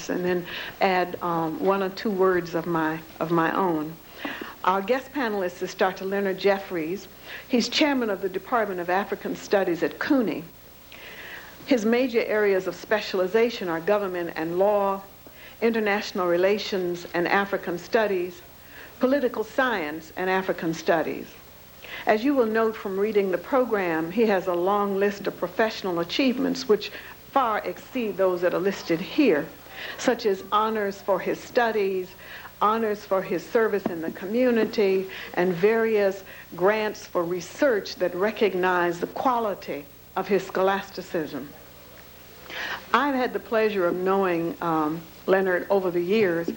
preface and then add one or two words of my own. Our guest panelist is Dr. Leonard Jefferies. He's chairman of the Department of African Studies at CUNY. His major areas of specialization are government and law, international relations and African studies, political science and African studies. As you will note from reading the program, he has a long list of professional achievements which far exceed those that are listed here, such as honors for his studies, honors for his service in the community, and various grants for research that recognize the quality of his scholasticism. I've had the pleasure of knowing Leonard over the years.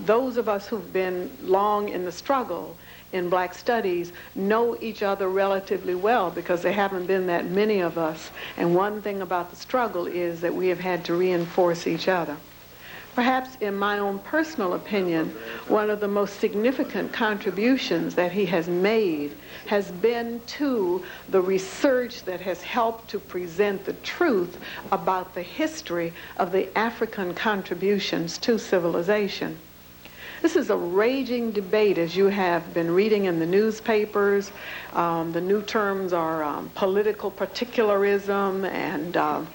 Those of us who've been long in the struggle in black studies know each other relatively well because there haven't been that many of us. And one thing about the struggle is that we have had to reinforce each other. Perhaps in my own personal opinion, one of the most significant contributions that he has made has been to the research that has helped to present the truth about the history of the African contributions to civilization. This is a raging debate, as you have been reading in the newspapers. The new terms are political particularism, and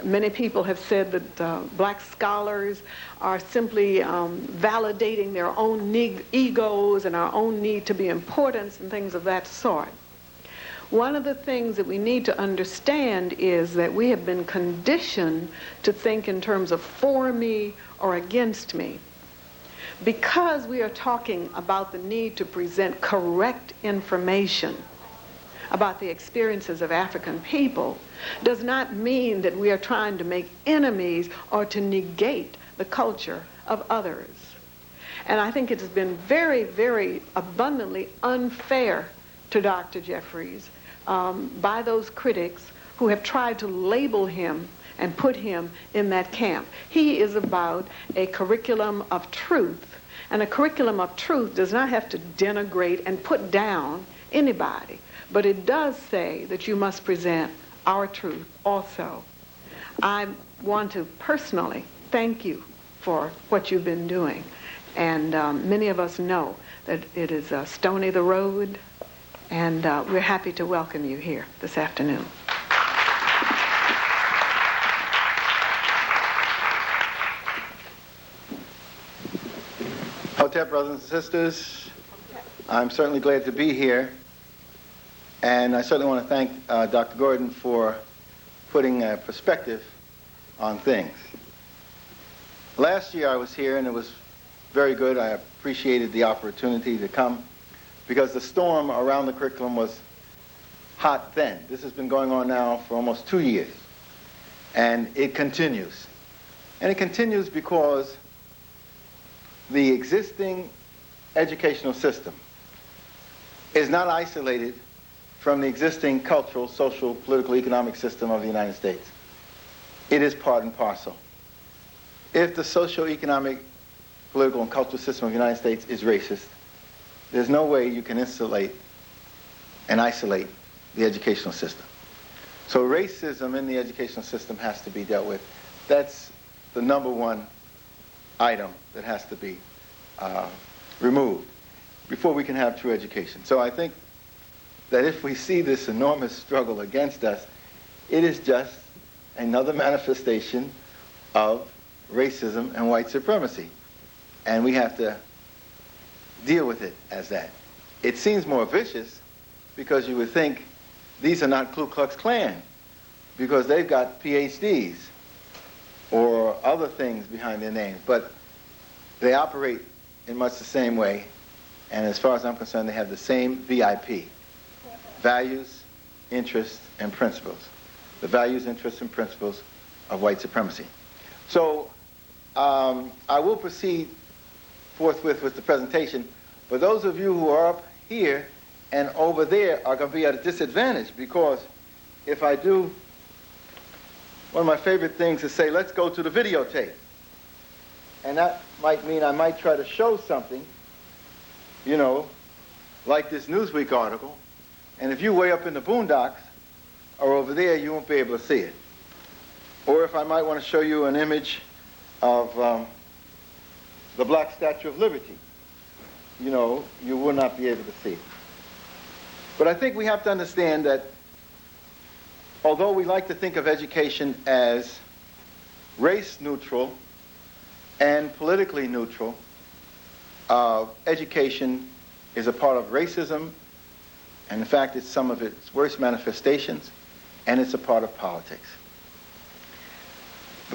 many people have said that black scholars are simply validating their own egos and our own need to be important and things of that sort. One of the things that we need to understand is that we have been conditioned to think in terms of for me or against me. Because we are talking about the need to present correct information about the experiences of African people does not mean that we are trying to make enemies or to negate the culture of others. And I think it has been very, very abundantly unfair to Dr. Jefferies by those critics who have tried to label him and put him in that camp. He is about a curriculum of truth, and a curriculum of truth does not have to denigrate and put down anybody, but it does say that you must present our truth also. I want to personally thank you for what you've been doing, and many of us know that it is stony the road, and we're happy to welcome you here this afternoon. Hotep, brothers and sisters, I'm certainly glad to be here, and I certainly want to thank Dr. Gordon for putting a perspective on things. Last year I was here and it was very good. I appreciated the opportunity to come because the storm around the curriculum was hot then. This has been going on now for almost 2 years, and it continues. And it continues because the existing educational system is not isolated from the existing cultural, social, political, economic system of the United States. It is part and parcel. If the socio-economic, political, and cultural system of the United States is racist, there's no way you can insulate and isolate the educational system. So racism in the educational system has to be dealt with. That's the number one item that has to be removed before we can have true education. So I think that if we see this enormous struggle against us, it is just another manifestation of racism and white supremacy. And we have to deal with it as that. It seems more vicious because you would think these are not Ku Klux Klan because they've got PhDs or other things behind their names, but they operate in much the same way, and as far as I'm concerned, they have the same VIP, values, interests, and principles, the values, interests, and principles of white supremacy. So I will proceed forthwith with the presentation, but those of you who are up here and over there are going to be at a disadvantage because if I do, one of my favorite things is say, let's go to the videotape. And that might mean I might try to show something, you know, like this Newsweek article. And if you're way up in the boondocks or over there, you won't be able to see it. Or if I might want to show you an image of the Black Statue of Liberty, you will not be able to see. But I think we have to understand that although we like to think of education as race neutral and politically neutral, education is a part of racism, and in fact it's some of its worst manifestations, and it's a part of politics.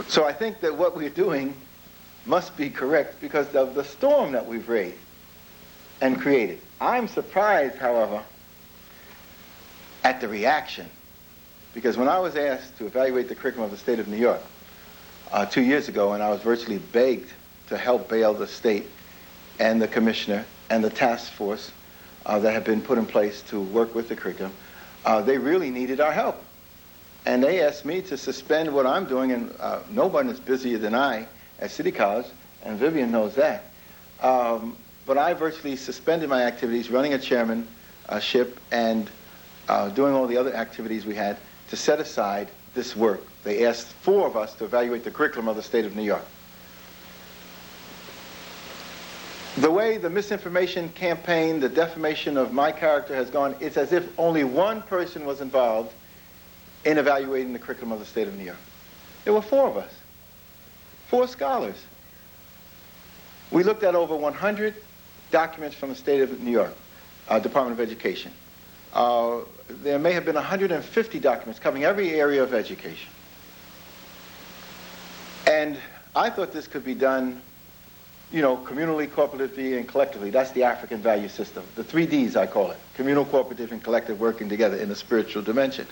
So I think that what we're doing must be correct because of the storm that we've raised and created. I'm surprised, however, at the reaction, because when I was asked to evaluate the curriculum of the state of New York 2 years ago, and I was virtually begged to help bail the state and the commissioner and the task force that had been put in place to work with the curriculum, they really needed our help. And they asked me to suspend what I'm doing, and no one is busier than I at City College, and Vivian knows that. But I virtually suspended my activities, running a chairmanship and doing all the other activities we had to set aside this work. They asked 4 of us to evaluate the curriculum of the state of New York. The way the misinformation campaign, the defamation of my character has gone, it's as if only one person was involved in evaluating the curriculum of the state of New York. There were 4 of us, 4 scholars. We looked at over 100 documents from the state of New York, Department of Education. There may have been 150 documents covering every area of education. And I thought this could be done, communally, cooperatively, and collectively. That's the African value system. The 3 Ds, I call it. Communal, cooperative, and collective, working together in the spiritual dimension.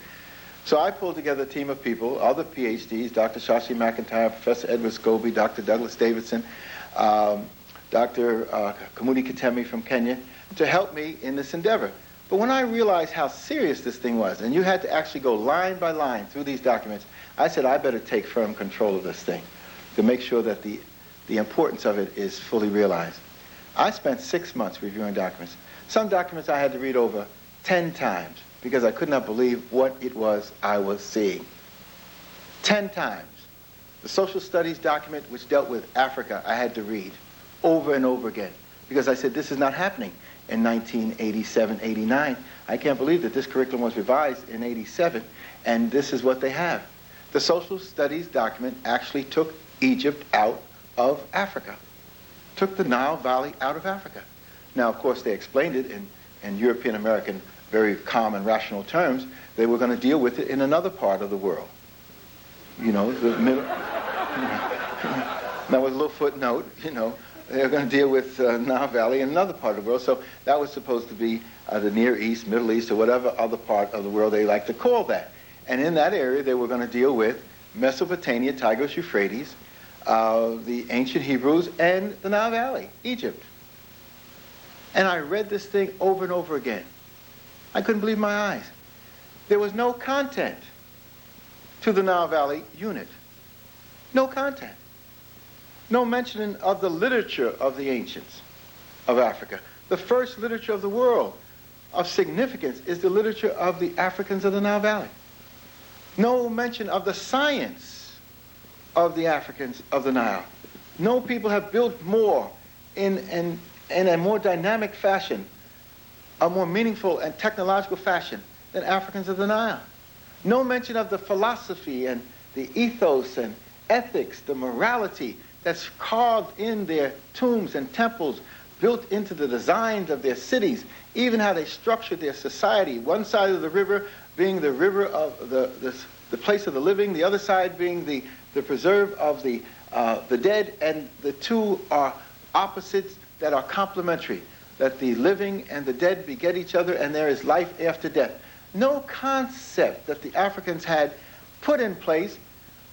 So I pulled together a team of people, other PhDs, Dr. Shashi McIntyre, Professor Edward Scobie, Dr. Douglas Davidson, Dr. Kamuni Katemi from Kenya, to help me in this endeavor. But when I realized how serious this thing was, and you had to actually go line by line through these documents, I said I better take firm control of this thing to make sure that the importance of it is fully realized. I spent 6 months reviewing documents. Some documents I had to read over 10 times because I could not believe what it was I was seeing. 10 times. The social studies document which dealt with Africa I had to read over and over again because I said this is not happening in 1987, 89. I can't believe that this curriculum was revised in 87 and this is what they have. The social studies document actually took Egypt out of Africa, took the Nile Valley out of Africa. Now, of course, they explained it in European American, very calm and rational terms. They were going to deal with it in another part of the world. The middle. That was a little footnote, They were going to deal with Nile Valley in another part of the world. So that was supposed to be the Near East, Middle East, or whatever other part of the world they like to call that. And in that area, they were going to deal with Mesopotamia, Tigris, Euphrates, the ancient Hebrews, and the Nile Valley, Egypt. And I read this thing over and over again. I couldn't believe my eyes. There was no content to the Nile Valley unit. No content. No mention of the literature of the ancients of Africa. The first literature of the world of significance is the literature of the Africans of the Nile Valley. No mention of the science of the Africans of the Nile. No people have built more in a more dynamic fashion, a more meaningful and technological fashion than Africans of the Nile. No mention of the philosophy and the ethos and ethics, the morality that's carved in their tombs and temples, built into the designs of their cities, even how they structured their society. One side of the river being the river of the place of the living, the other side being the preserve of the dead, and the two are opposites that are complementary, that the living and the dead beget each other and there is life after death. No concept that the Africans had put in place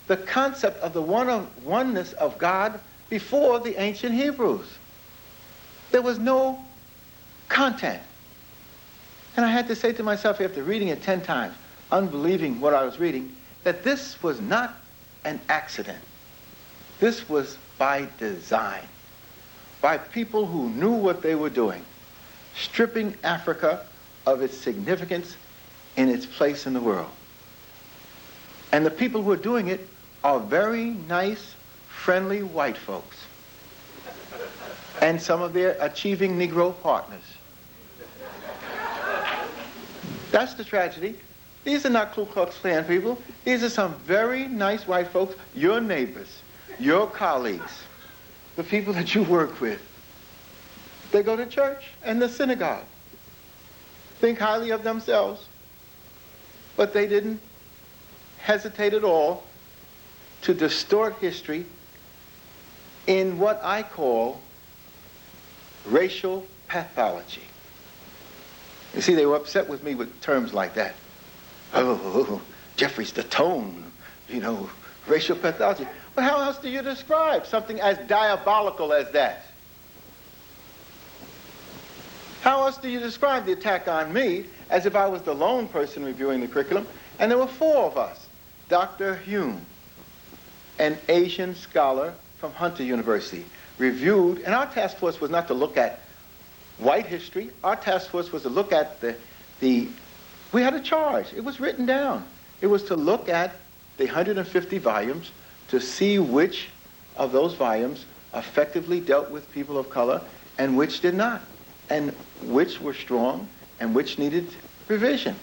the concept of the oneness of God before the ancient Hebrews. There was no content. And I had to say to myself after reading it 10 times, unbelieving what I was reading, that this was not an accident. This was by design, by people who knew what they were doing, stripping Africa of its significance in its place in the world. And the people who are doing it are very nice, friendly white folks and some of their achieving Negro partners. That's the tragedy. These are not Ku Klux Klan people. These are some very nice white folks, your neighbors, your colleagues, the people that you work with. They go to church and the synagogue, think highly of themselves, but they didn't hesitate at all to distort history in what I call racial pathology. You see, they were upset with me with terms like that. Oh, Jefferies, the tone, racial pathology. Well, how else do you describe something as diabolical as that? How else do you describe the attack on me as if I was the lone person reviewing the curriculum? And there were 4 of us. Dr. Hume, an Asian scholar from Hunter University, reviewed, and our task force was not to look at white history. Our task force was to look at we had a charge. It was written down. It was to look at the 150 volumes to see which of those volumes effectively dealt with people of color and which did not, and which were strong and which needed revision.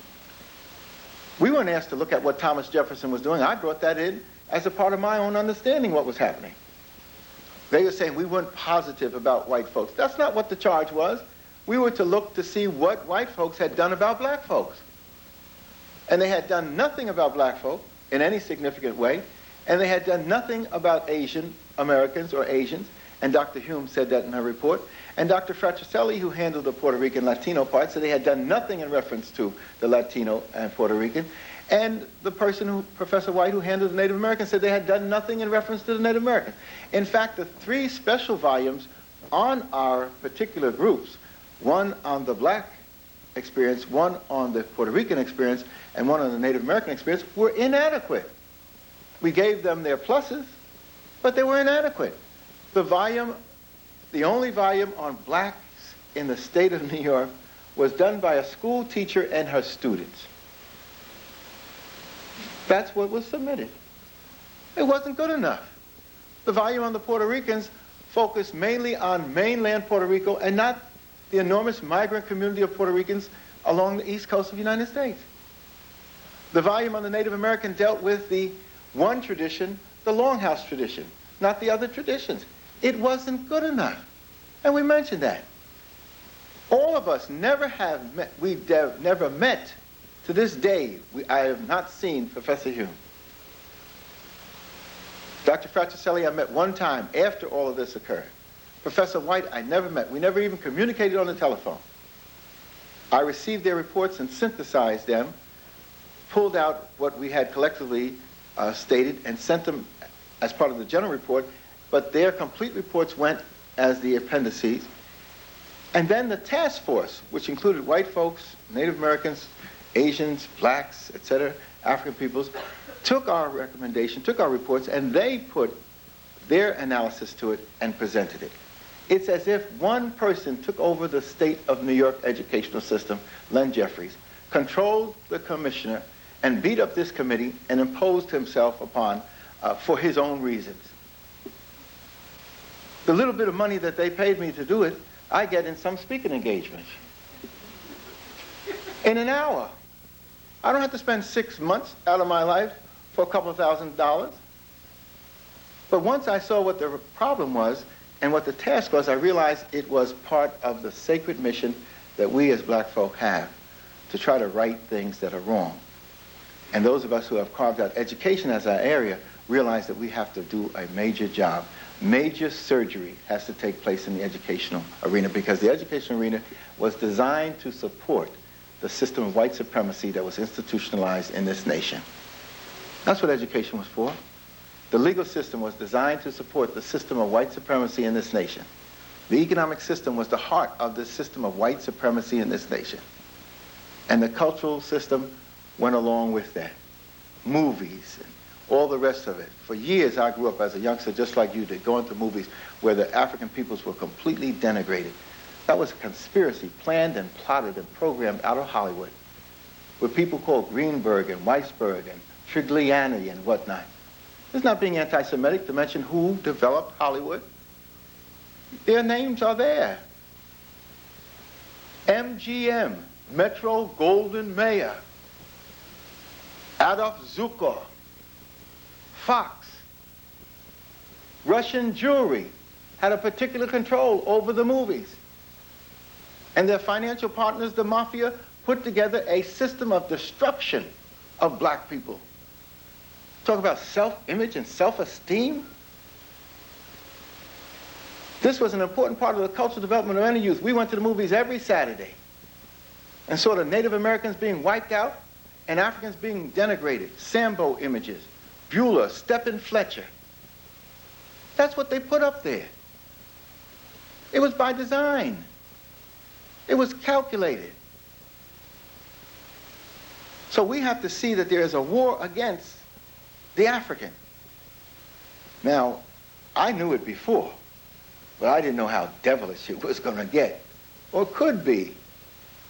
We weren't asked to look at what Thomas Jefferson was doing. I brought that in as a part of my own understanding what was happening. They were saying we weren't positive about white folks. That's not what the charge was. We were to look to see what white folks had done about black folks. And they had done nothing about black folk in any significant way, and they had done nothing about Asian Americans or Asians, and Dr. Hume said that in her report. And Dr. Fratricelli, who handled the Puerto Rican Latino part, said they had done nothing in reference to the Latino and Puerto Rican. And the person Professor White, who handled the Native American, said they had done nothing in reference to the Native American. In fact, the 3 special volumes on our particular groups, one on the black experience, one on the Puerto Rican experience, and one on the Native American experience, were inadequate. We gave them their pluses, but they were inadequate. The only volume on blacks in the state of New York was done by a school teacher and her students. That's what was submitted. It wasn't good enough. The volume on the Puerto Ricans focused mainly on mainland Puerto Rico and not the enormous migrant community of Puerto Ricans along the east coast of the United States. The volume on the Native American dealt with the one tradition, the Longhouse tradition, not the other traditions. It wasn't good enough. And we mentioned that. All of us never have met, we've never met, to this day, I have not seen Professor Hume. Dr. Fratricelli I met one time after all of this occurred. Professor White I never met. We never even communicated on the telephone. I received their reports and synthesized them, pulled out what we had collectively stated and sent them as part of the general report, but their complete reports went as the appendices. And then the task force, which included white folks, Native Americans, Asians, blacks, etc., African peoples, took our recommendation, took our reports, and they put their analysis to it and presented it. It's as if one person took over the state of New York educational system, Len Jefferies, controlled the commissioner, and beat up this committee and imposed himself upon for his own reasons. The little bit of money that they paid me to do it, I get in some speaking engagements. In an hour. I don't have to spend 6 months out of my life for a couple $1,000s. But once I saw what the problem was and what the task was, I realized it was part of the sacred mission that we as black folk have to try to right things that are wrong. And those of us who have carved out education as our area realize that we have to do a major job. Major surgery has to take place in the educational arena because the educational arena was designed to support the system of white supremacy that was institutionalized in this nation. That's what education was for. The legal system was designed to support the system of white supremacy in this nation. The economic system was the heart of the system of white supremacy in this nation. And the cultural system went along with that. Movies and all the rest of it. For years I grew up as a youngster just like you did, going to movies where the African peoples were completely denigrated. That was a conspiracy planned and plotted and programmed out of Hollywood, with people called Greenberg and Weisberg and Trigliani and whatnot. It's not being anti-Semitic to mention who developed Hollywood. Their names are there. MGM, Metro Goldwyn Mayer, Adolf Zukor, Fox, Russian Jewry had a particular control over the movies. And their financial partners, the mafia, put together a system of destruction of black people. Talk about self-image and self-esteem. This was an important part of the cultural development of any youth. We went to the movies every Saturday and saw the Native Americans being wiped out and Africans being denigrated. Sambo images, Bueller, Stephen Fletcher. That's what they put up there. It was by design. It was calculated. So we have to see that there is a war against the African. Now, I knew it before, but I didn't know how devilish it was going to get, or could be,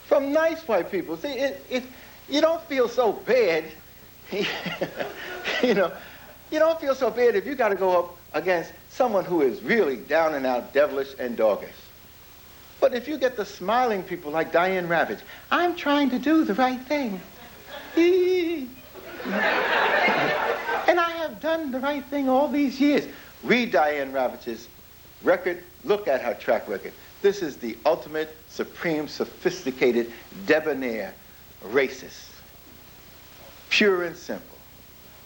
from nice white people. See, you don't feel so bad, you know, you don't feel so bad if you got to go up against someone who is really down and out devilish and doggish. But if you get the smiling people like Diane Ravitch, I'm trying to do the right thing. And I have done the right thing all these years. Read Diane Ravitch's record. Look at her track record. This is the ultimate, supreme, sophisticated, debonair racist. Pure and simple.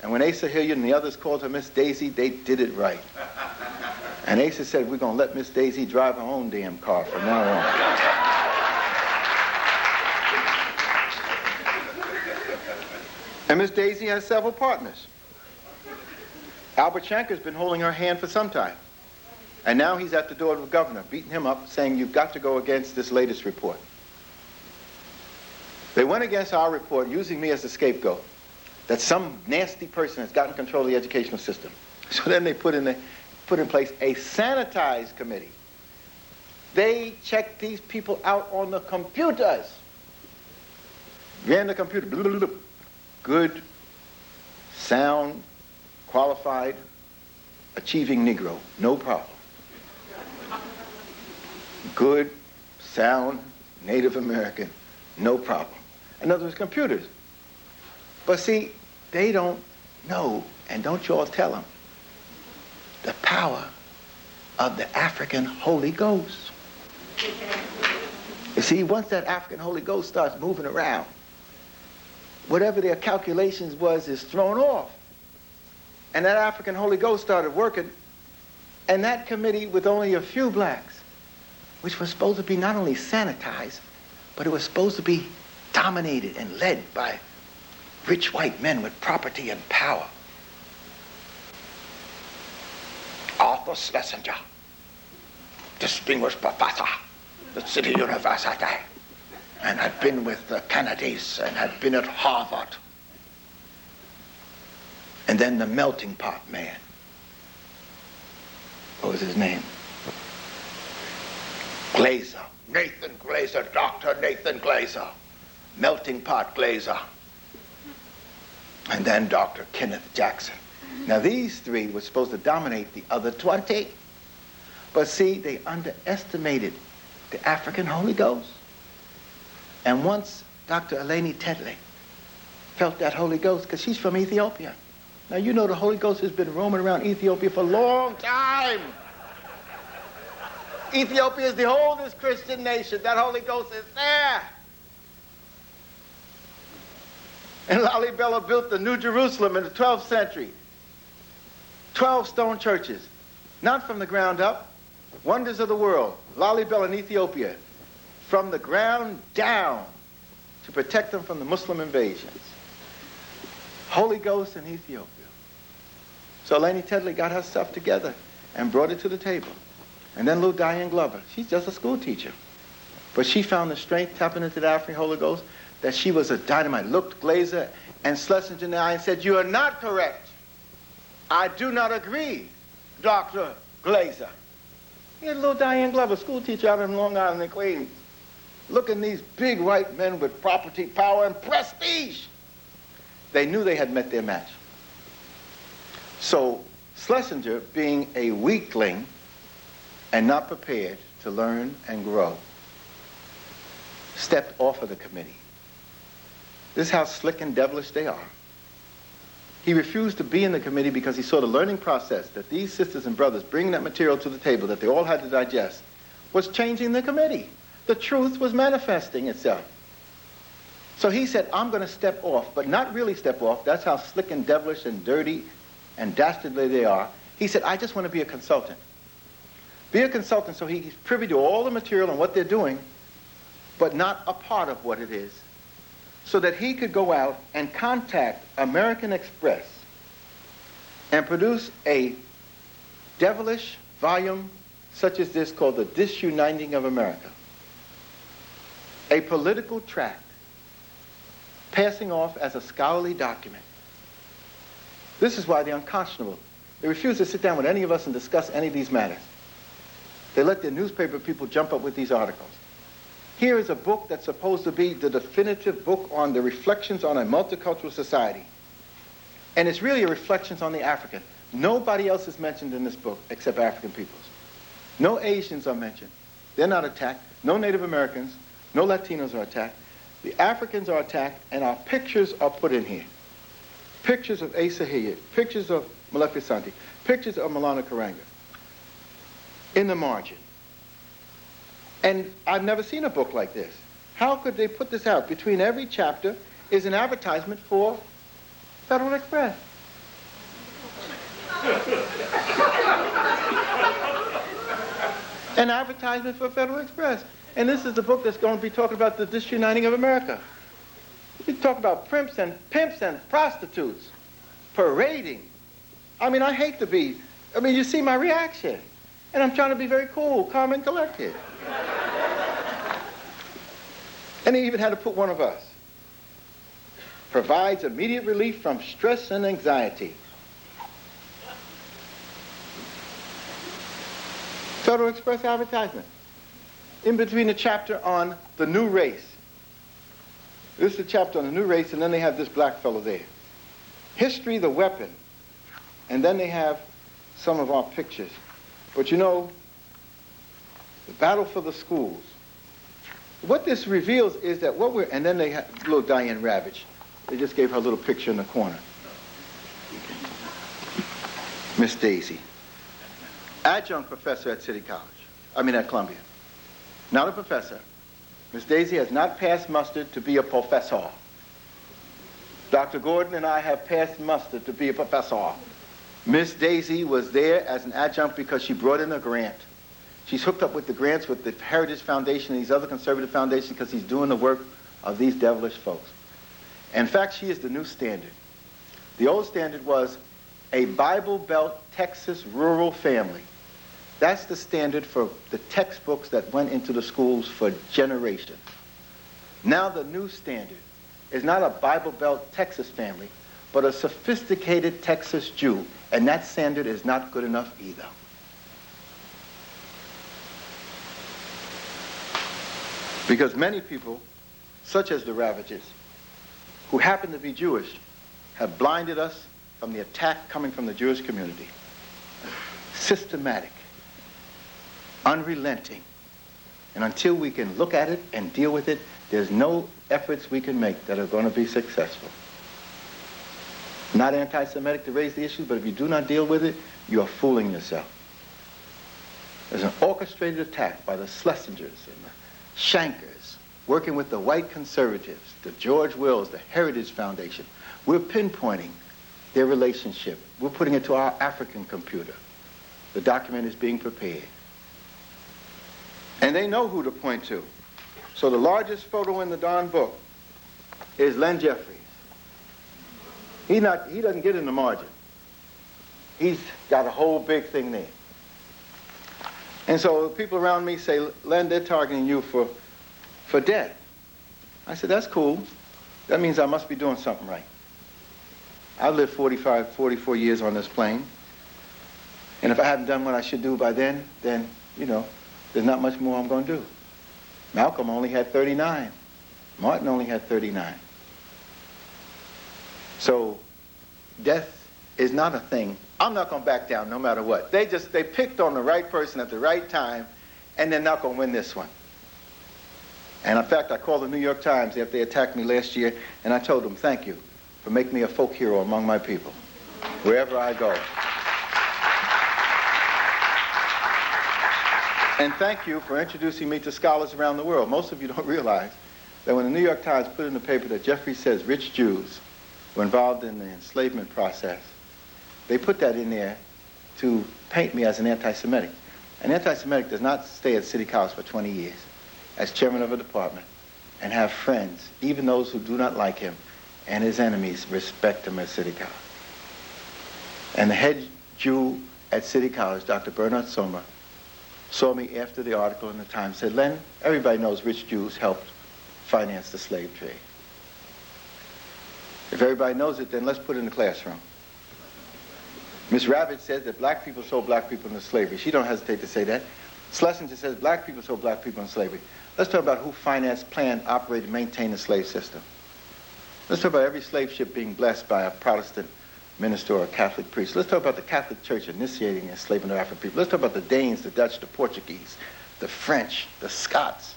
And when Asa Hilliard and the others called her Miss Daisy, they did it right. And Asa said, we're going to let Miss Daisy drive her own damn car from now on. And Miss Daisy has several partners. Albert Shanker's been holding her hand for some time. And now he's at the door of the governor, beating him up, saying, you've got to go against this latest report. They went against our report, using me as a scapegoat, that some nasty person has gotten control of the educational system. So then they put in place a sanitized committee. They checked these people out on the computers. Ran the computer. Blah, blah, blah. Good, sound, qualified, achieving Negro, no problem. Good, sound, Native American, no problem. In other words, computers. But see, they don't know, and don't you all tell them, the power of the African Holy Ghost. You see, once that African Holy Ghost starts moving around, whatever their calculations was is thrown off. And that African Holy Ghost started working, and that committee with only a few blacks, which was supposed to be not only sanitized, but it was supposed to be dominated and led by rich white men with property and power. Arthur Schlesinger, distinguished professor, the City University, and had been with the Kennedys and had been at Harvard. And then the melting pot man. What was his name? Glazer. Nathan Glazer, Dr. Nathan Glazer. Melting pot Glazer. And then Dr. Kenneth Jackson. Now these three were supposed to dominate the other 20. But see, they underestimated the African Holy Ghost. And once Dr. Eleni Tedley felt that Holy Ghost, because she's from Ethiopia. Now you know the Holy Ghost has been roaming around Ethiopia for a long time. Ethiopia is the oldest Christian nation. That Holy Ghost is there. And Lalibela built the New Jerusalem in the 12th century. 12 stone churches, not from the ground up. Wonders of the world, Lalibela in Ethiopia, from the ground down to protect them from the Muslim invasions. Holy Ghost in Ethiopia. So Eleni Tedley got her stuff together and brought it to the table. And then little Diane Glover, she's just a school teacher. But she found the strength tapping into the African Holy Ghost that she was a dynamite. Looked Glazer and Schlesinger in the eye and said, you are not correct. I do not agree, Dr. Glazer. Here's little Diane Glover, school teacher out in Long Island and Queens. Look at these big white men with property, power, and prestige. They knew they had met their match. So Schlesinger, being a weakling and not prepared to learn and grow, stepped off of the committee. This is how slick and devilish they are. He refused to be in the committee because he saw the learning process that these sisters and brothers bringing that material to the table that they all had to digest was changing the committee. The truth was manifesting itself. So he said, I'm going to step off, but not really step off. That's how slick and devilish and dirty and dastardly they are. He said, I just want to be a consultant. Be a consultant so he's privy to all the material and what they're doing, but not a part of what it is, so that he could go out and contact American Express and produce a devilish volume such as this called The Disuniting of America, a political tract passing off as a scholarly document. This is why they're unconscionable. They refuse to sit down with any of us and discuss any of these matters. They let their newspaper people jump up with these articles. Here is a book that's supposed to be the definitive book on the reflections on a multicultural society. And it's really a reflections on the African. Nobody else is mentioned in this book except African peoples. No Asians are mentioned. They're not attacked. No Native Americans. No Latinos are attacked. The Africans are attacked, and our pictures are put in here. Pictures of Asa Hilliard, pictures of Malefisanti, pictures of Malana Karanga in the margin. And I've never seen a book like this. How could they put this out? Between every chapter is an advertisement for Federal Express. An advertisement for Federal Express. And this is the book that's going to be talking about the disuniting of America. You talk about pimps and prostitutes parading. I mean, I hate to be, you see my reaction. And I'm trying to be very cool, calm, and collected. And he even had to put one of us. Provides immediate relief from stress and anxiety. Federal Express advertisement. In between the chapter on the new race. This is the chapter on the new race, and then they have this black fellow there. History, the weapon. And then they have some of our pictures. But you know, the battle for the schools. What this reveals is that what we're, and then they have little Diane Ravitch. They just gave her a little picture in the corner. Miss Daisy. Adjunct professor at at Columbia. Not a professor. Miss Daisy has not passed muster to be a professor. Dr. Gordon and I have passed muster to be a professor. Miss Daisy was there as an adjunct because she brought in a grant. She's hooked up with the grants with the Heritage Foundation and these other conservative foundations because he's doing the work of these devilish folks. In fact, she is the new standard. The old standard was a Bible Belt Texas rural family. That's the standard for the textbooks that went into the schools for generations. Now the new standard is not a Bible Belt Texas family, but a sophisticated Texas Jew, and that standard is not good enough either. Because many people, such as the Ravitches, who happen to be Jewish, have blinded us from the attack coming from the Jewish community. Systematic, unrelenting. And until we can look at it and deal with it, there's no efforts we can make that are going to be successful. Not anti-Semitic to raise the issue, but if you do not deal with it, you are fooling yourself. There's an orchestrated attack by the Schlesingers and the Shankers, working with the white conservatives, the George Wills, the Heritage Foundation. We're pinpointing their relationship. We're putting it to our African computer. The document is being prepared. And they know who to point to. So the largest photo in the darn book is Len Jefferies. He doesn't get in the margin. He's got a whole big thing there. And so people around me say, Len, they're targeting you for death. I said, that's cool. That means I must be doing something right. I lived 44 years on this plane. And if I haven't done what I should do by then, there's not much more I'm going to do. Malcolm only had 39. Martin only had 39. So death is not a thing I'm not going to back down no matter what. They picked on the right person at the right time, and they're not going to win this one. And in fact, I called the New York Times after they attacked me last year, and I told them, thank you for making me a folk hero among my people, wherever I go. And thank you for introducing me to scholars around the world. Most of you don't realize that when the New York Times put in the paper that Jefferies says rich Jews were involved in the enslavement process, they put that in there to paint me as an anti-Semitic. An anti-Semitic does not stay at City College for 20 years as chairman of a department and have friends, even those who do not like him, and his enemies respect him at City College. And the head Jew at City College, Dr. Bernard Sommer, saw me after the article in the Times, said, Len, everybody knows rich Jews helped finance the slave trade. If everybody knows it, then let's put it in the classroom. Miss Ravitch says that black people sold black people into slavery. She don't hesitate to say that. Schlesinger says black people sold black people into slavery. Let's talk about who financed, planned, operated, maintained the slave system. Let's talk about every slave ship being blessed by a Protestant minister or a Catholic priest. Let's talk about the Catholic Church initiating the enslavement of African people. Let's talk about the Danes, the Dutch, the Portuguese, the French, the Scots,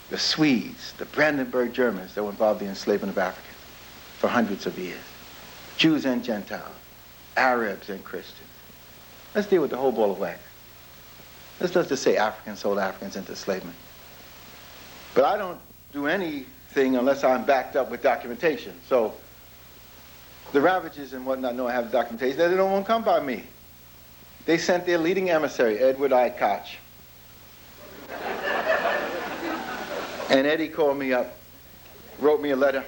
the Swedes, the Brandenburg Germans that were involved in the enslavement of Africans for hundreds of years. Jews and Gentiles, Arabs and Christians. Let's deal with the whole ball of wax. Let's just say Africans sold Africans into enslavement. But I don't do anything unless I'm backed up with documentation. So the Ravitches and whatnot know I have documentation. They don't want to come by me. They sent their leading emissary, Edward I. Koch. And Eddie called me up, wrote me a letter.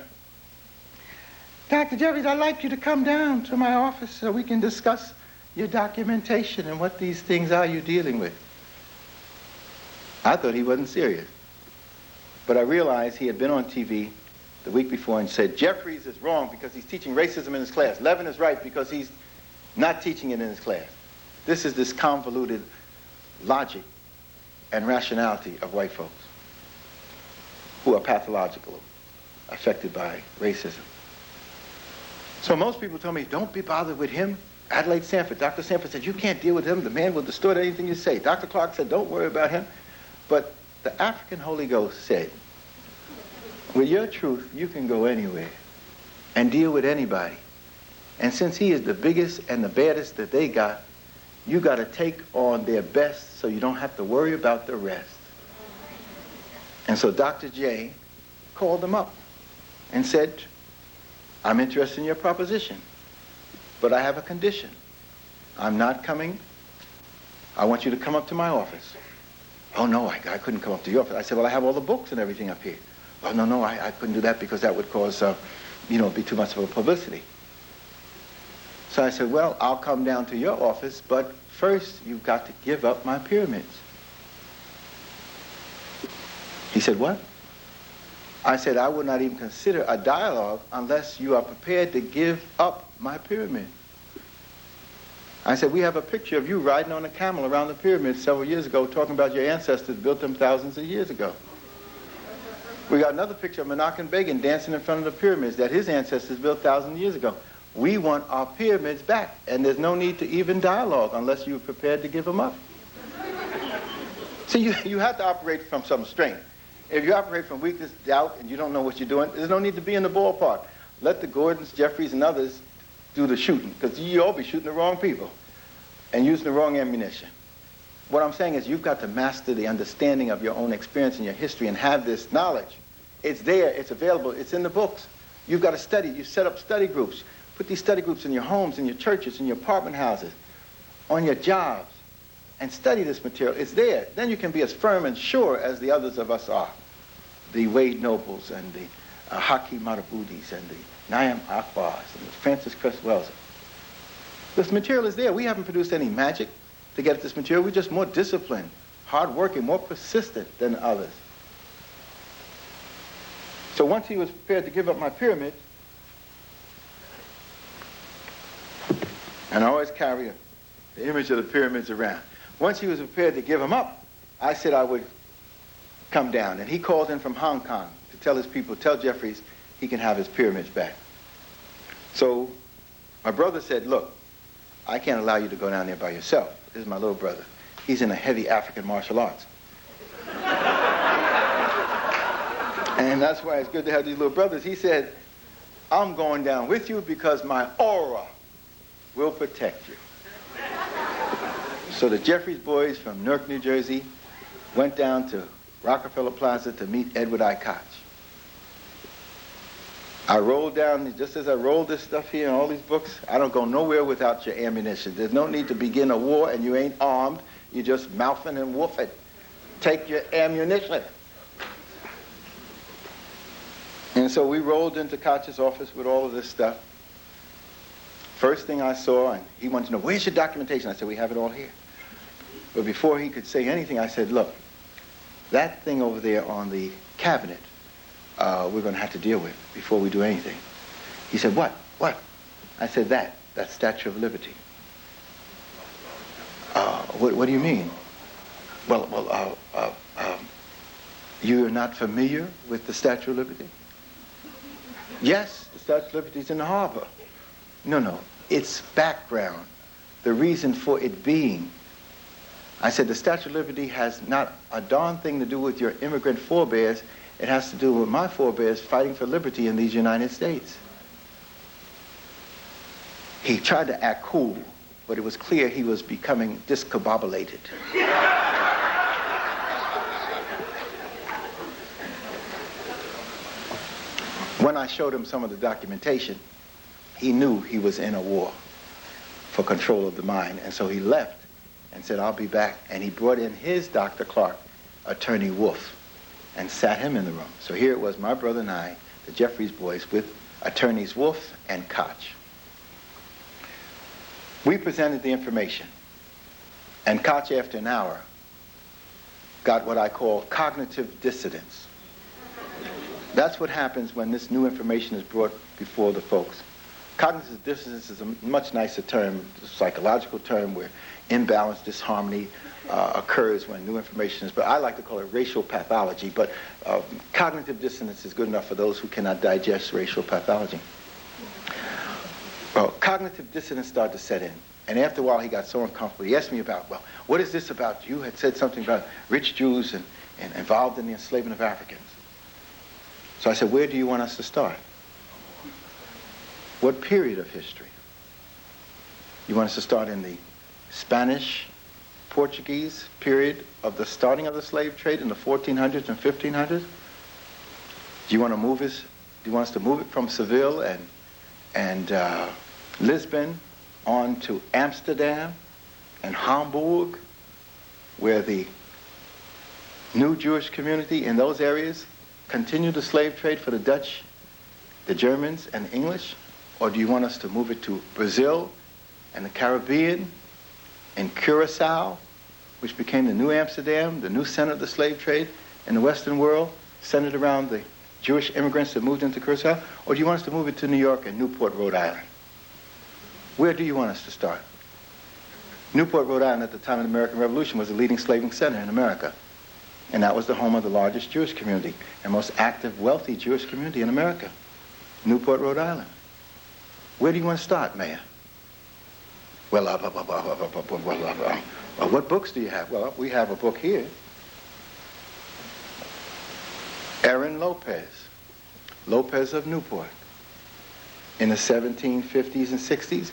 Dr. Jefferies, I'd like you to come down to my office so we can discuss your documentation and what these things are you're dealing with. I thought he wasn't serious. But I realized he had been on TV the week before and said, Jefferies is wrong because he's teaching racism in his class. Levin is right because he's not teaching it in his class. This is this convoluted logic and rationality of white folks who are pathological, affected by racism. So most people told me, don't be bothered with him. Adelaide Sanford, Dr. Sanford said, you can't deal with him. The man will distort anything you say. Dr. Clark said, don't worry about him. But the African Holy Ghost said, with your truth, you can go anywhere and deal with anybody. And since he is the biggest and the baddest that they got, you got to take on their best so you don't have to worry about the rest. And so Dr. J called them up and said, I'm interested in your proposition, but I have a condition. I'm not coming. I want you to come up to my office. Oh, no, I couldn't come up to your office. I said, well, I have all the books and everything up here. Oh, no, I couldn't do that because that would cause, be too much of a publicity. So I said, well, I'll come down to your office, but first you've got to give up my pyramids. He said, what? I said, I would not even consider a dialogue unless you are prepared to give up my pyramid. I said, we have a picture of you riding on a camel around the pyramid several years ago talking about your ancestors built them thousands of years ago. We got another picture of Menachem Begin dancing in front of the pyramids that his ancestors built thousands of years ago. We want our pyramids back, and there's no need to even dialogue unless you're prepared to give them up. See, you have to operate from some strength. If you operate from weakness, doubt, and you don't know what you're doing, there's no need to be in the ballpark. Let the Gordons, Jefferies, and others do the shooting, because you all be shooting the wrong people and using the wrong ammunition. What I'm saying is you've got to master the understanding of your own experience and your history and have this knowledge. It's there, it's available, it's in the books. You've got to study. You set up study groups. Put these study groups in your homes, in your churches, in your apartment houses, on your jobs, and study this material. It's there. Then you can be as firm and sure as the others of us are. The Wade Nobles and the Hakeem Madabudis and the Nayam Akbars and the Francis Cress Wells. This material is there. We haven't produced any magic to get at this material. We're just more disciplined, hard-working, more persistent than others. So once he was prepared to give up my pyramid, and I always carry the image of the pyramids around. Once he was prepared to give them up, I said I would come down. And he called in from Hong Kong to tell his people, tell Jefferies he can have his pyramids back. So my brother said, look, I can't allow you to go down there by yourself. This is my little brother. He's in a heavy African martial arts. And that's why it's good to have these little brothers. He said, I'm going down with you because my aura will protect you. So the Jefferies boys from Newark, New Jersey went down to Rockefeller Plaza to meet Edward I. Koch. I rolled down, just as I rolled this stuff here and all these books, I don't go nowhere without your ammunition. There's no need to begin a war and you ain't armed. You're just mouthing and woofing. Take your ammunition. And so we rolled into Koch's office with all of this stuff. First thing I saw, and he wanted to know, where's your documentation? I said, we have it all here. But before he could say anything, I said, look, that thing over there on the cabinet, we're going to have to deal with before we do anything. He said, what? What? I said, that Statue of Liberty. What do you mean? Well, you're not familiar with the Statue of Liberty? Yes, the Statue of Liberty is in the harbor. No, its background, the reason for it being. I said, the Statue of Liberty has not a darn thing to do with your immigrant forebears. It has to do with my forebears fighting for liberty in these United States. He tried to act cool, but it was clear he was becoming discombobulated. When I showed him some of the documentation, he knew he was in a war for control of the mind, and so he left and said, I'll be back. And he brought in his Dr. Clark, Attorney Wolf, and sat him in the room. So here it was, my brother and I, the Jefferies boys, with Attorneys Wolf and Koch. We presented the information, and Koch, after an hour, got what I call cognitive dissonance. That's what happens when this new information is brought before the folks. Cognitive dissonance is a much nicer term, a psychological term where imbalance, disharmony occurs when new information is, but I like to call it racial pathology, but cognitive dissonance is good enough for those who cannot digest racial pathology. Well, cognitive dissonance started to set in, and after a while he got so uncomfortable. He asked me about, well, what is this about? You had said something about rich Jews and involved in the enslavement of Africans. So I said, where do you want us to start? What period of history? You want us to start in the Spanish, Portuguese period of the starting of the slave trade in the 1400s and 1500s? Do you want to move us? Do you want us to move it from Seville and Lisbon on to Amsterdam and Hamburg, where the new Jewish community in those areas continued the slave trade for the Dutch, the Germans, and the English? Or do you want us to move it to Brazil and the Caribbean and Curacao, which became the new Amsterdam, the new center of the slave trade in the Western world, centered around the Jewish immigrants that moved into Curacao? Or do you want us to move it to New York and Newport, Rhode Island? Where do you want us to start? Newport, Rhode Island, at the time of the American Revolution, was the leading slaving center in America. And that was the home of the largest Jewish community and most active, wealthy Jewish community in America. Newport, Rhode Island. Where do you want to start, Mayor? Well, what books do you have? Well, we have a book here. Aaron Lopez of Newport. In the 1750s and 60s,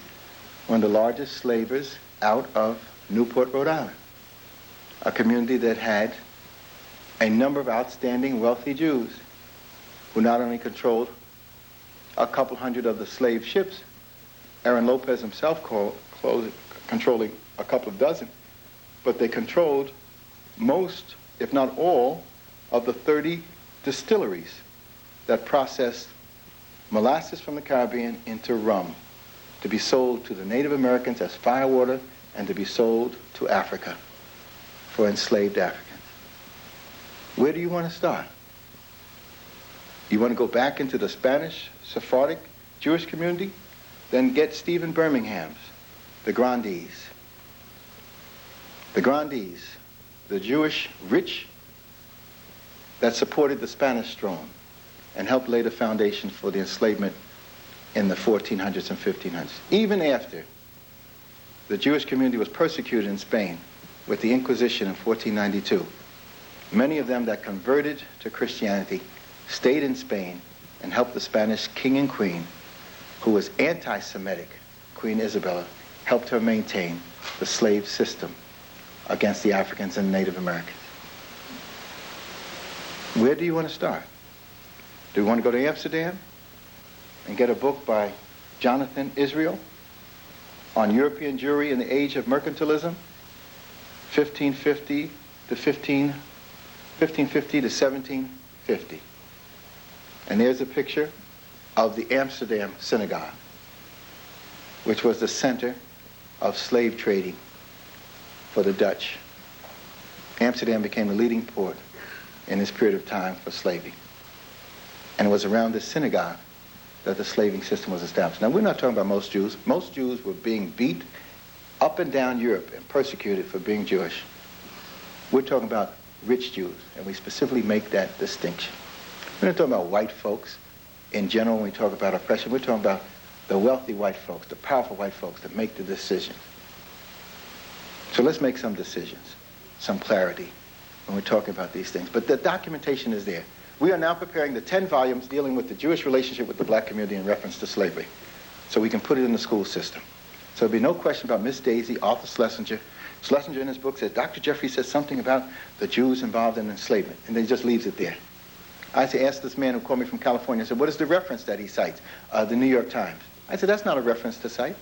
one of the largest slavers out of Newport, Rhode Island. A community that had a number of outstanding wealthy Jews who not only controlled a couple hundred of the slave ships, Aaron Lopez himself controlling a couple of dozen, but they controlled most, if not all, of the 30 distilleries that processed molasses from the Caribbean into rum to be sold to the Native Americans as firewater and to be sold to Africa for enslaved Africans. Where do you want to start? You want to go back into the Spanish, Sephardic Jewish community? Then get Stephen Birmingham's, the Grandees. The Grandees, the Jewish rich that supported the Spanish throne and helped lay the foundation for the enslavement in the 1400s and 1500s. Even after the Jewish community was persecuted in Spain with the Inquisition in 1492. Many of them that converted to Christianity stayed in Spain and helped the Spanish king and queen, who was anti-Semitic, Queen Isabella, helped her maintain the slave system against the Africans and Native Americans. Where do you want to start? Do you want to go to Amsterdam and get a book by Jonathan Israel on European Jewry in the age of mercantilism, 1550 to 1750? And there's a picture of the Amsterdam synagogue, which was the center of slave trading for the Dutch. Amsterdam became the leading port in this period of time for slaving. And it was around this synagogue that the slaving system was established. Now, we're not talking about most Jews. Most Jews were being beat up and down Europe and persecuted for being Jewish. We're talking about rich Jews, and we specifically make that distinction. We're not talking about white folks in general when we talk about oppression. We're talking about the wealthy white folks, the powerful white folks that make the decisions. So let's make some decisions, some clarity when we're talking about these things. But the documentation is there. We are now preparing the 10 volumes dealing with the Jewish relationship with the black community in reference to slavery, so we can put it in the school system. So there'll be no question about Miss Daisy, Arthur Schlesinger. Schlesinger in his book says, Dr. Jefferies says something about the Jews involved in enslavement, and then he just leaves it there. I asked this man who called me from California, I said, what is the reference that he cites? The New York Times. I said, that's not a reference to cite.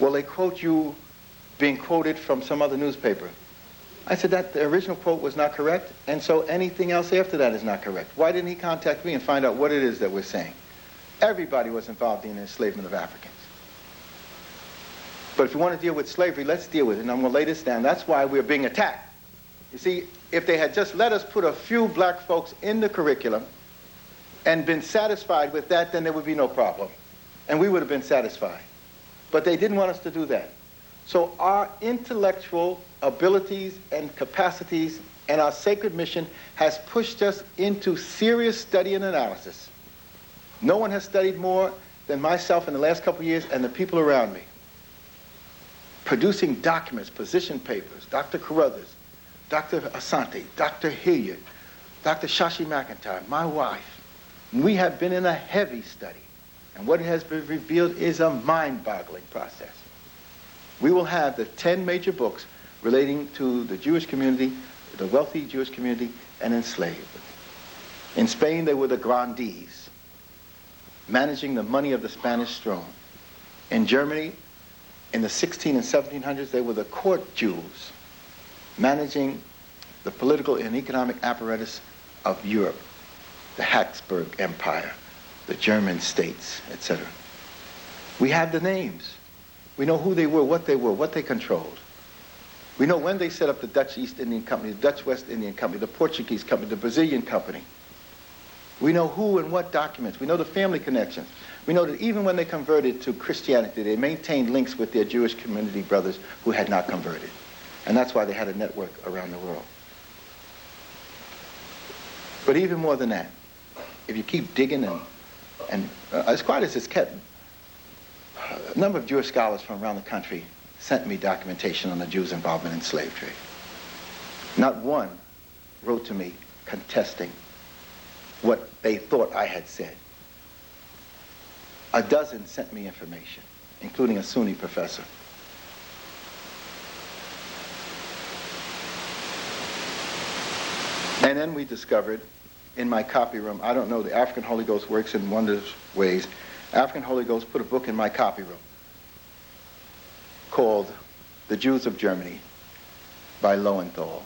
Well, they quote you being quoted from some other newspaper. I said that the original quote was not correct, and so anything else after that is not correct. Why didn't he contact me and find out what it is that we're saying? Everybody was involved in the enslavement of Africans. But if you want to deal with slavery, let's deal with it, and I'm going to lay this down. That's why we're being attacked. You see, if they had just let us put a few black folks in the curriculum and been satisfied with that, then there would be no problem, and we would have been satisfied. But they didn't want us to do that. So our intellectual abilities and capacities and our sacred mission has pushed us into serious study and analysis. No one has studied more than myself in the last couple of years and the people around me. Producing documents, position papers, Dr. Carruthers, Dr. Asante, Dr. Hilliard, Dr. Shashi McIntyre, my wife. We have been in a heavy study, and what has been revealed is a mind-boggling process. We will have the 10 major books relating to the Jewish community, the wealthy Jewish community, and enslaved. In Spain, they were the grandees, managing the money of the Spanish throne. In Germany, in the 16 and 1700s, they were the court Jews, managing the political and economic apparatus of Europe, the Habsburg Empire, the German states, etc. We have the names. We know who they were, what they controlled. We know when they set up the Dutch East Indian Company, the Dutch West Indian Company, the Portuguese Company, the Brazilian Company. We know who and what documents. We know the family connections. We know that even when they converted to Christianity, they maintained links with their Jewish community brothers who had not converted. And that's why they had a network around the world. But even more than that, if you keep digging and as quiet as it's kept, a number of Jewish scholars from around the country sent me documentation on the Jews' involvement in slave trade. Not one wrote to me contesting what they thought I had said. A dozen sent me information, including a SUNY professor. And then we discovered in my copy room, I don't know, the African Holy Ghost works in wondrous ways. African Holy Ghost put a book in my copy room called The Jews of Germany by Lowenthal.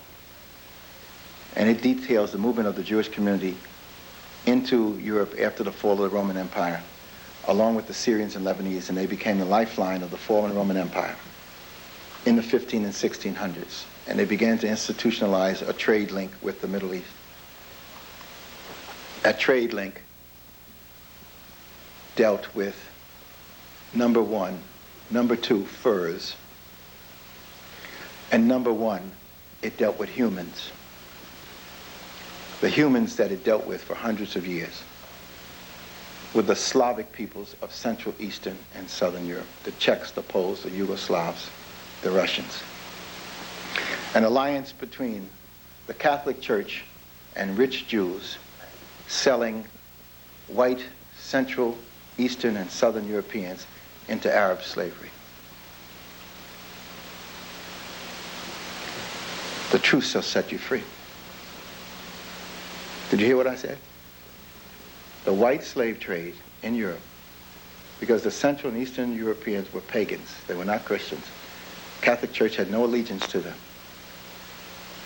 And it details the movement of the Jewish community into Europe after the fall of the Roman Empire, along with the Syrians and Lebanese, and they became the lifeline of the fallen Roman Empire in the 15 and 1600s. And they began to institutionalize a trade link with the Middle East. That trade link dealt with, number one, number two, furs, and number one, it dealt with humans. The humans that it dealt with for hundreds of years. with the Slavic peoples of Central, Eastern, and Southern Europe, the Czechs, the Poles, the Yugoslavs, the Russians. An alliance between the Catholic Church and rich Jews selling white Central, Eastern, and Southern Europeans into Arab slavery. The truth shall set you free. Did you hear what I said? The white slave trade in Europe, because the Central and Eastern Europeans were pagans. They were not Christians. Catholic Church had no allegiance to them.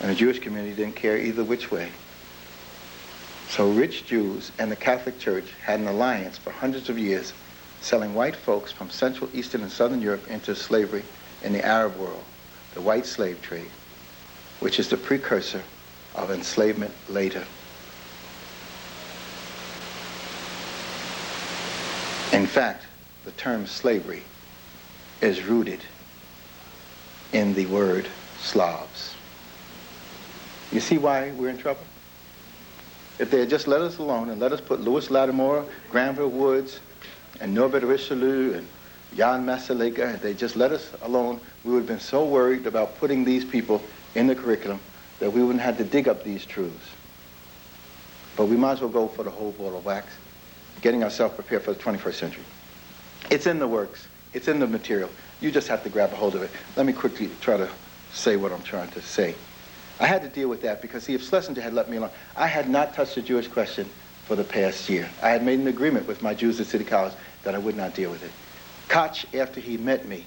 And the Jewish community didn't care either which way. So rich Jews and the Catholic Church had an alliance for hundreds of years, selling white folks from Central, Eastern, and Southern Europe into slavery in the Arab world, the white slave trade, which is the precursor of enslavement later. In fact, the term slavery is rooted in the word Slavs. You see why we're in trouble? If they had just let us alone and let us put Louis Lattimore, Granville Woods, and Norbert Richelieu, and Jan Masaryka, if they just let us alone, we would have been so worried about putting these people in the curriculum that we wouldn't have to dig up these truths. But we might as well go for the whole ball of wax, getting ourselves prepared for the 21st century. It's in the works. It's in the material. You just have to grab a hold of it. Let me quickly try to say what I'm trying to say. I had to deal with that because, see, if Schlesinger had let me alone, I had not touched the Jewish question for the past year. I had made an agreement with my Jews at City College that I would not deal with it. Koch, after he met me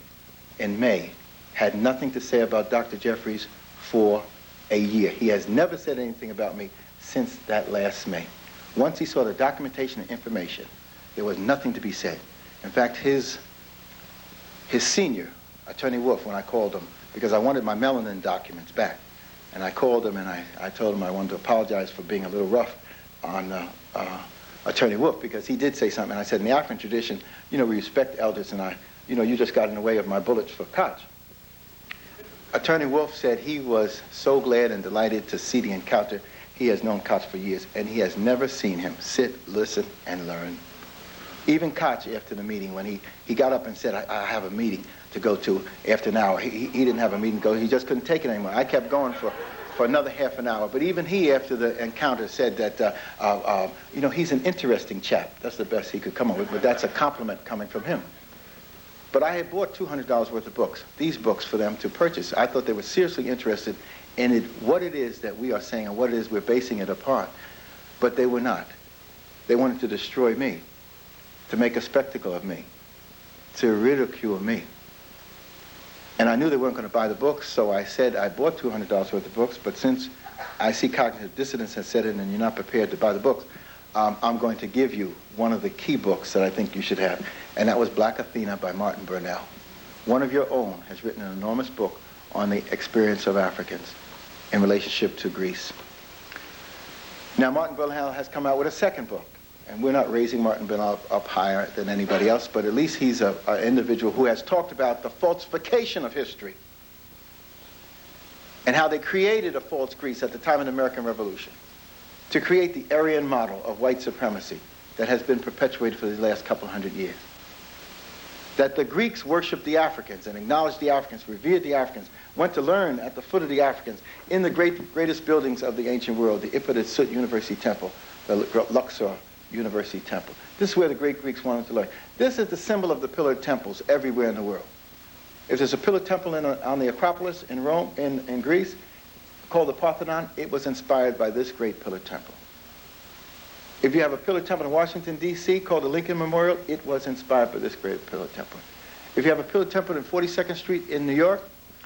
in May, had nothing to say about Dr. Jefferies for a year. He has never said anything about me since that last May. Once he saw the documentation and information, there was nothing to be said. In fact, his senior, Attorney Wolf, when I called him, because I wanted my melanin documents back, and I called him and I told him I wanted to apologize for being a little rough on Attorney Wolf, because he did say something. And I said, in the African tradition, we respect elders, and you just got in the way of my bullets for Koch. Attorney Wolf said he was so glad and delighted to see the encounter. He has known Koch for years, and he has never seen him sit, listen, and learn. Even Koch, after the meeting, when he got up and said, I have a meeting to go to after an hour. He didn't have a meeting to go. He just couldn't take it anymore. I kept going for another half an hour. But even he, after the encounter, said that, he's an interesting chap. That's the best he could come up with, but that's a compliment coming from him. But I had bought $200 worth of books, these books, for them to purchase. I thought they were seriously interested in it, what it is that we are saying and what it is we're basing it upon. But they were not. They wanted to destroy me, to make a spectacle of me, to ridicule me. And I knew they weren't going to buy the books, so I said I bought $200 worth of books, but since I see cognitive dissonance has set in and you're not prepared to buy the books, I'm going to give you one of the key books that I think you should have, and that was Black Athena by Martin Burnell. One of your own has written an enormous book on the experience of Africans in relationship to Greece. Now, Martin Burnell has come out with a second book, and we're not raising Martin Burnell up higher than anybody else, but at least he's an individual who has talked about the falsification of history and how they created a false Greece at the time of the American Revolution to create the Aryan model of white supremacy that has been perpetuated for the last couple hundred years. That the Greeks worshipped the Africans and acknowledged the Africans, revered the Africans, went to learn at the foot of the Africans in the greatest buildings of the ancient world, the Ipet University Temple, the Luxor University Temple. This is where the great Greeks wanted to learn. This is the symbol of the pillared temples everywhere in the world. If there's a pillared temple on the Acropolis in Rome, in Greece, called the Parthenon, it was inspired by this great pillared temple. If you have a pillared temple in Washington, D.C., called the Lincoln Memorial, it was inspired by this great pillared temple. If you have a pillared temple in 42nd Street in New York,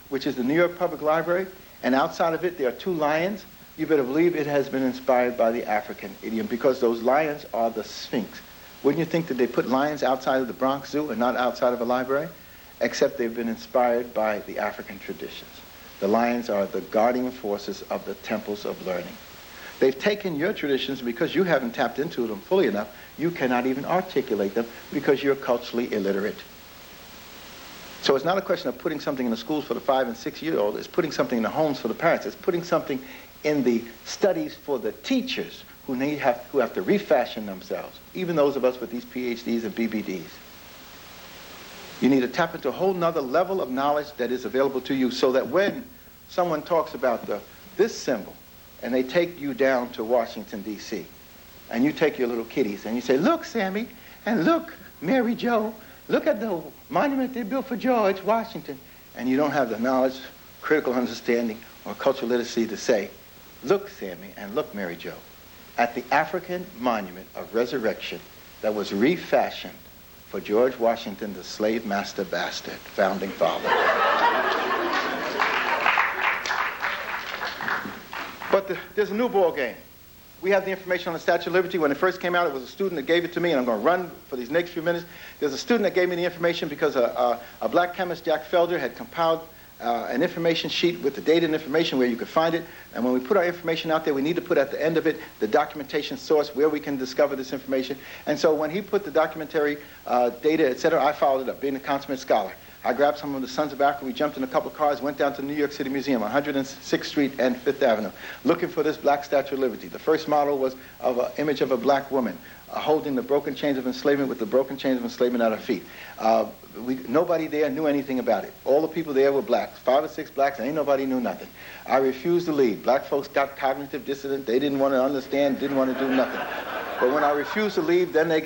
which is the New York Public Library, and outside of it there are two lions, you better believe it has been inspired by the African idiom, because those lions are the Sphinx. Wouldn't you think that they put lions outside of the Bronx Zoo and not outside of a library? Except they've been inspired by the African traditions. The lions are the guardian forces of the temples of learning. They've taken your traditions because you haven't tapped into them fully enough. You cannot even articulate them because you're culturally illiterate. So it's not a question of putting something in the schools for the 5- and 6-year-old. It's putting something in the homes for the parents. It's putting something in the studies for the teachers who have to refashion themselves, even those of us with these PhDs and BBDs. You need to tap into a whole nother level of knowledge that is available to you, so that when someone talks about this symbol, and they take you down to Washington, D.C., and you take your little kiddies, and you say, look, Sammy, and look, Mary Jo, look at the monument they built for George Washington. And you don't have the knowledge, critical understanding, or cultural literacy to say, look, Sammy, and look, Mary Jo, at the African monument of resurrection that was refashioned for George Washington, the slave master bastard, founding father. But there's a new ball game. We have the information on the Statue of Liberty. When it first came out, it was a student that gave it to me, and I'm going to run for these next few minutes. There's a student that gave me the information because a black chemist, Jack Felder, had compiled an information sheet with the data and information where you could find it. And when we put our information out there, we need to put at the end of it the documentation source where we can discover this information. And so when he put the documentary data, et cetera, I followed it up, being a consummate scholar. I grabbed some of the Sons of Africa. We jumped in a couple of cars, went down to the New York City Museum on 106th Street and 5th Avenue, looking for this black Statue of Liberty. The first model was of an image of a black woman holding the broken chains of enslavement with the broken chains of enslavement at her feet. Nobody there knew anything about it. All the people there were blacks, 5 or 6 blacks, and ain't nobody knew nothing. I refused to leave. Black folks got cognitive dissonance. They didn't want to understand, didn't want to do nothing. But when I refused to leave, then they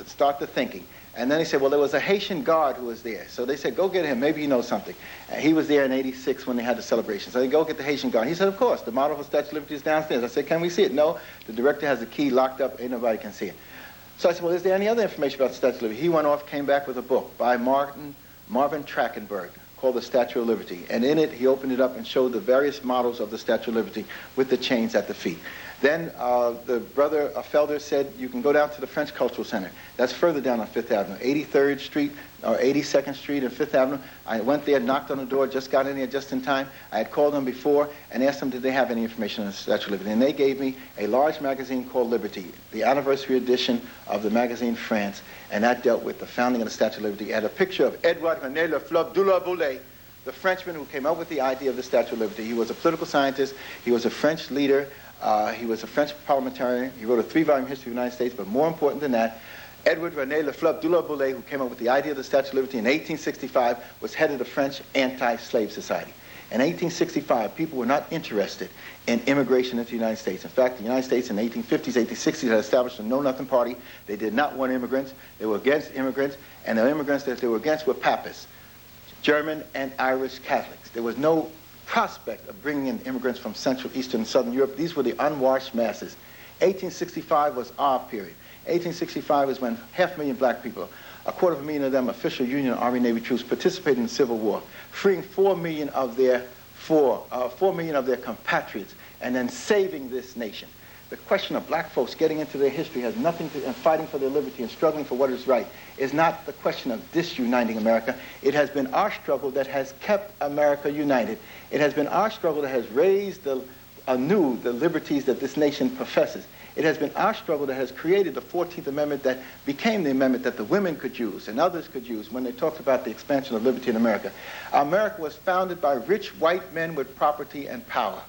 start the thinking. And then he said, well, there was a Haitian guard who was there. So they said, go get him. Maybe he knows something. He was there in '86 when they had the celebration. So they go get the Haitian guard. He said, of course, the model for Statue of Liberty is downstairs. I said, can we see it? No, the director has the key locked up. Ain't nobody can see it. So I said, well, is there any other information about the Statue of Liberty? He went off, came back with a book by Marvin Trachtenberg called The Statue of Liberty. And in it, he opened it up and showed the various models of the Statue of Liberty with the chains at the feet. Then the brother Felder said, you can go down to the French Cultural Center. That's further down on 5th Avenue, 83rd Street or 82nd Street and 5th Avenue. I went there, knocked on the door, just got in there just in time. I had called them before and asked them, did they have any information on the Statue of Liberty? And they gave me a large magazine called Liberty, the anniversary edition of the magazine France, and that dealt with the founding of the Statue of Liberty. It had a picture of Edouard René Lefleur de la Boulay, the Frenchman who came up with the idea of the Statue of Liberty. He was a political scientist. He was a French leader. He was a French parliamentarian. He wrote a 3-volume history of the United States, but more important than that, Edouard René Lefleur de la Boulay, who came up with the idea of the Statue of Liberty in 1865, was head of the French Anti-Slave Society. In 1865, people were not interested in immigration into the United States. In fact, the United States in the 1850s, 1860s had established a know-nothing party. They did not want immigrants. They were against immigrants, and the immigrants that they were against were Papists, German and Irish Catholics. There was no prospect of bringing in immigrants from Central, Eastern, and Southern Europe. These were the unwashed masses. 1865 was our period. 1865 is when 500,000 black people, 250,000 of them official Union Army Navy troops, participated in the Civil War, freeing 4 million of their compatriots, and then saving this nation. The question of black folks getting into their history has nothing to, and fighting for their liberty and struggling for what is right, is not the question of disuniting America. It has been our struggle that has kept America united. It has been our struggle that has raised anew the liberties that this nation professes. It has been our struggle that has created the 14th Amendment that became the amendment that the women could use and others could use when they talked about the expansion of liberty in America. America was founded by rich white men with property and power.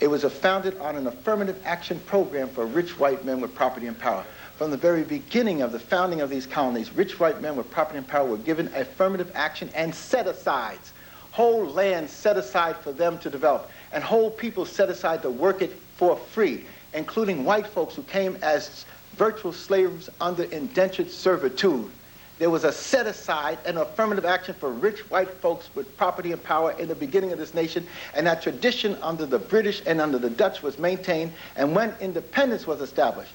It was founded on an affirmative action program for rich white men with property and power. From the very beginning of the founding of these colonies, rich white men with property and power were given affirmative action and set-asides, whole land set aside for them to develop, and whole people set aside to work it for free, including white folks who came as virtual slaves under indentured servitude. There was a set-aside and affirmative action for rich white folks with property and power in the beginning of this nation, and that tradition under the British and under the Dutch was maintained. And when independence was established,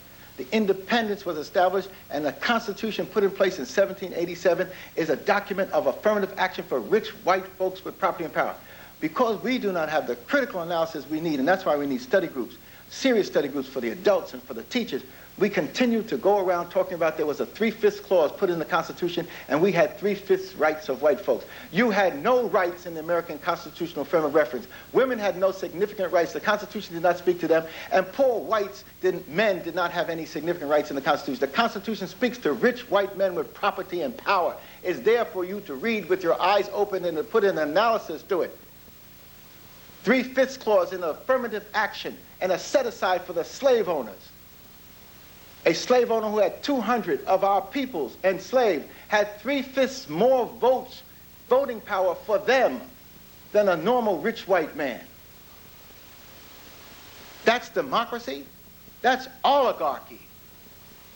and the Constitution put in place in 1787 is a document of affirmative action for rich white folks with property and power. Because we do not have the critical analysis we need, and that's why we need study groups, serious study groups for the adults and for the teachers, we continue to go around talking about there was a 3/5 clause put in the Constitution, and we had 3/5 rights of white folks. You had no rights in the American constitutional frame of reference. Women had no significant rights. The Constitution did not speak to them, and poor men did not have any significant rights in the Constitution. The Constitution speaks to rich white men with property and power. It's there for you to read with your eyes open and to put an analysis to it. 3/5 clause in affirmative action and a set-aside for the slave owners. A slave owner who had 200 of our peoples enslaved had 3/5 more votes, voting power for them than a normal rich white man. That's democracy. That's oligarchy.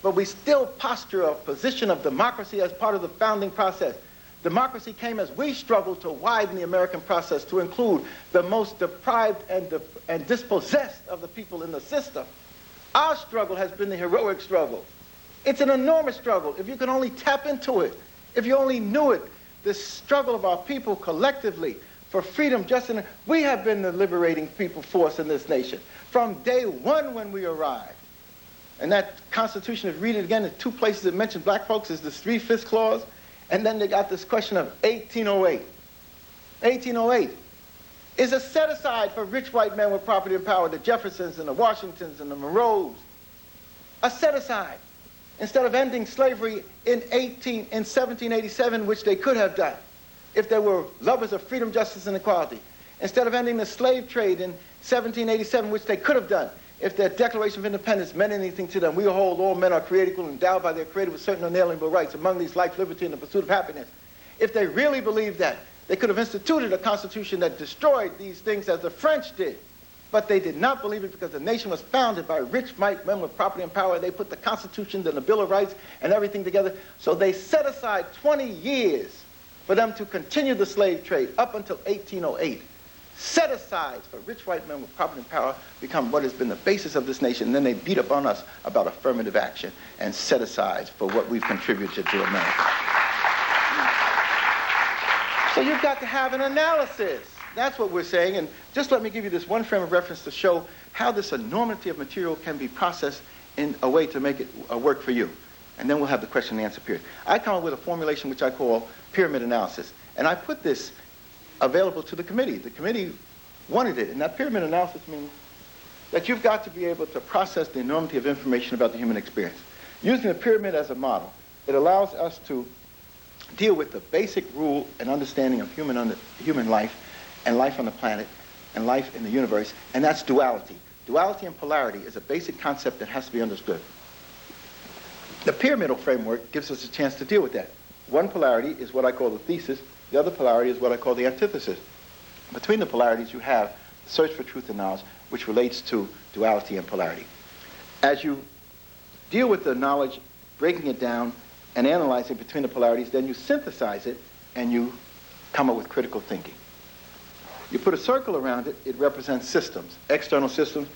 But we still posture a position of democracy as part of the founding process. Democracy came as we struggled to widen the American process to include the most deprived and dispossessed of the people in the system. Our struggle has been the heroic struggle. It's an enormous struggle. If you can only tap into it, if you only knew it, the struggle of our people collectively for freedom, justice, we have been the liberating people force in this nation from day one when we arrived. And that Constitution, if you read it again, the two places it mentions black folks is this 3/5 clause, and then they got this question of 1808. 1808 is a set-aside for rich white men with property and power, the Jeffersons and the Washingtons and the Monroes. A set-aside. Instead of ending slavery in 1787, which they could have done if they were lovers of freedom, justice, and equality. Instead of ending the slave trade in 1787, which they could have done if their Declaration of Independence meant anything to them. We hold all men are created equal and endowed by their Creator with certain unalienable rights, among these life, liberty, and the pursuit of happiness. If they really believed that, they could have instituted a constitution that destroyed these things as the French did. But they did not believe it because the nation was founded by rich white men with property and power. They put the Constitution and the Bill of Rights and everything together. So they set aside 20 years for them to continue the slave trade up until 1808. Set-asides for rich white men with property and power become what has been the basis of this nation. And then they beat up on us about affirmative action and set-asides for what we've contributed to America. So you've got to have an analysis. That's what we're saying. And just let me give you this one frame of reference to show how this enormity of material can be processed in a way to make it work for you. And then we'll have the question and answer period. I come up with a formulation which I call pyramid analysis. And I put this available to the committee. The committee wanted it. And that pyramid analysis means that you've got to be able to process the enormity of information about the human experience. Using the pyramid as a model, it allows us to deal with the basic rule and understanding of human life and life on the planet and life in the universe, and that's duality. Duality and polarity is a basic concept that has to be understood. The pyramidal framework gives us a chance to deal with that. One polarity is what I call the thesis. The other polarity is what I call the antithesis. Between the polarities, you have the search for truth and knowledge, which relates to duality and polarity. As you deal with the knowledge, breaking it down and analyzing between the polarities, then you synthesize it and you come up with critical thinking. You put a circle around it, it represents systems, external systems,